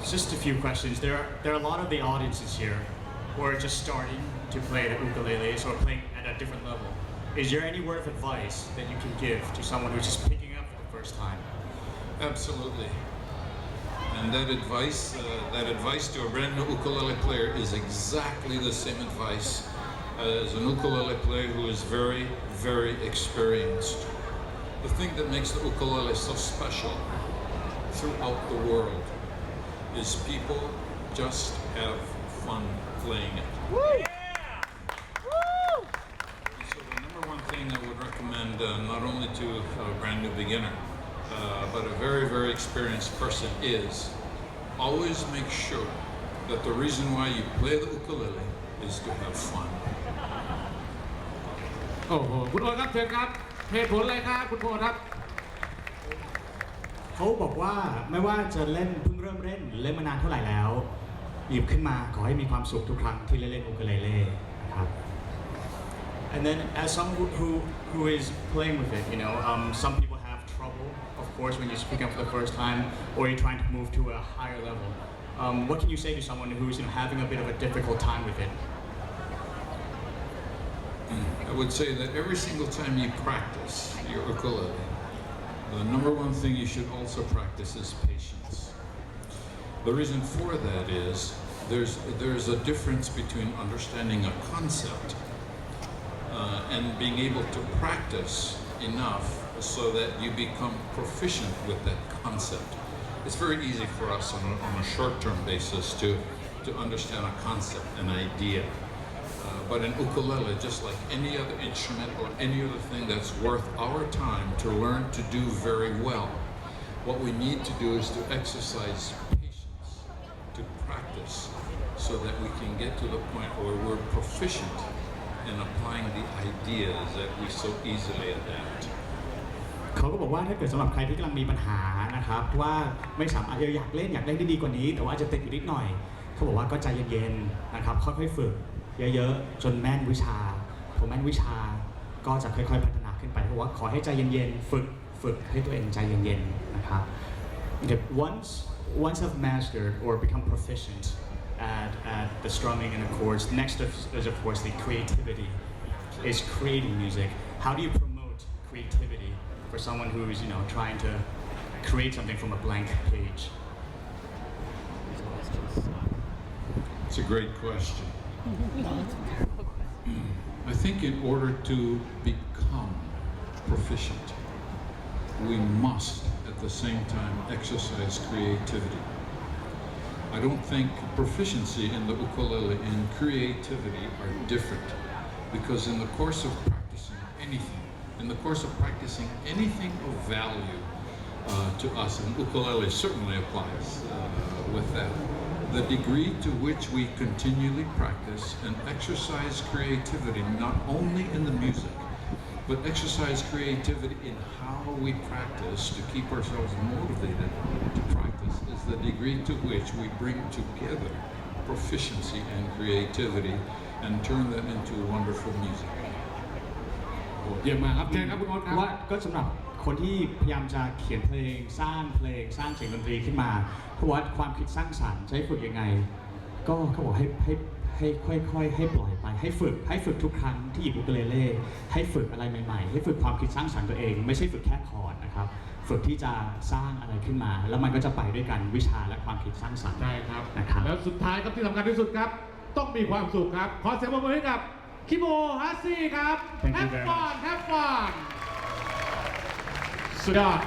just a few questions. There are a lot of the audiences here who are just starting to play the ukuleles or playing at a different level. Is there any word of advice that you can give to someone who's just picking up for the first time? Absolutely. And that advice to a brand new ukulele player is exactly the same advice as an ukulele player who is very, very experienced. The thing that makes the ukulele so special throughout the world is people just have fun playing it. Woo! Yeah! So the number one thing I would recommend not only to a brand new beginner, but a very, very experienced person is always make sure that the reason why you play the ukulele is to have fun. โอ้โหคุณโอ๊ตครับเชิญครับเหตุผลอะไรครับคุณโอ๊ตครับเขาบอกว่าไม่ว่าจะเล่นเพิ่งเริ่มเล่นหรือเล่นมานานเท่าไหร่แล้วหยิบขึ้นมาขอให้มีความสุขทุกครั้งที่เล่นอูคูเลเล่นะครับ And then as someone who is playing with it, some people have trouble, of course, when you speak up for the first time or you're trying to move to a higher level. What can you say to someone who's having a bit of a difficult time with it? I would say that every single time you practice your ukulele, the number one thing you should also practice is patience. The reason for that is there's a difference between understanding a concept and being able to practice enough so that you become proficient with that concept. It's very easy for us on a short-term basis to understand a concept, an idea. But in ukulele, just like any other instrument or any other thing that's worth our time to learn to do very well, what we need to do is to exercise patience, to practice, so that we can get to the point where we're proficient in applying the ideas that we so easily adapt. เขาก็บอกว่าถ้าเกิดสำหรับใครที่กำลังมีปัญหานะครับว่าไม่สามารถอยากเล่นได้ดีกว่านี้แต่ว่าอาจจะติดอยู่นิดหน่อยเขาบอกว่าก็ใจเย็นๆนะครับค่อยๆฝึกเยอะๆจนแม่นวิชาพอแม่นวิชาก็จะค่อยๆพัฒนาขึ้นไปเพราะว่าขอให้ใจเย็นๆฝึกให้ตัวเองใจเย็นๆนะครับ Once I've mastered or become proficient at the strumming and the chords, next is of course the creativity, is creating music. How do you promote creativity for someone who's trying to create something from a blank page? It's a great question. I think in order to become proficient, we must at the same time exercise creativity. I don't think proficiency in the ukulele and creativity are different, because in the course of practicing anything of value to us, and ukulele certainly applies with that. The degree to which we continually practice and exercise creativity, not only in the music, but exercise creativity in how we practice to keep ourselves motivated to practice, is the degree to which we bring together proficiency and creativity and turn that into wonderful music. เยี่ยมมากครับเชิญครับคุณโอ๊ตครับ ว่าก็สำหรับคนที่พยายามจะเขียนเพลงสร้างเสียงดนตรีขึ้นมาเพราะว่าความคิดสร้างสรรค์ใช้ฝึกยังไงก็เขาบอกให้ค่อยๆให้ปล่อยไปให้ฝึกทุกครั้งที่หยิบอูคูเลเล่ให้ฝึกอะไรใหม่ๆให้ฝึกความคิดสร้างสรรค์ตัวเองไม่ใช่ฝึกแค่คอร์ดนะครับฝึกที่จะสร้างอะไรขึ้นมาแล้วมันก็จะไปด้วยกันวิชาและความคิดสร้างสรรค์ ใช่ครับ นะครับ แล้วสุดท้ายครับที่สำคัญที่สุดครับต้องมีความสุขครับขอเสียงปรบมือให้กับคิโมฮัสซี่ครับ Thank you Have very fun Have fun สุดยอด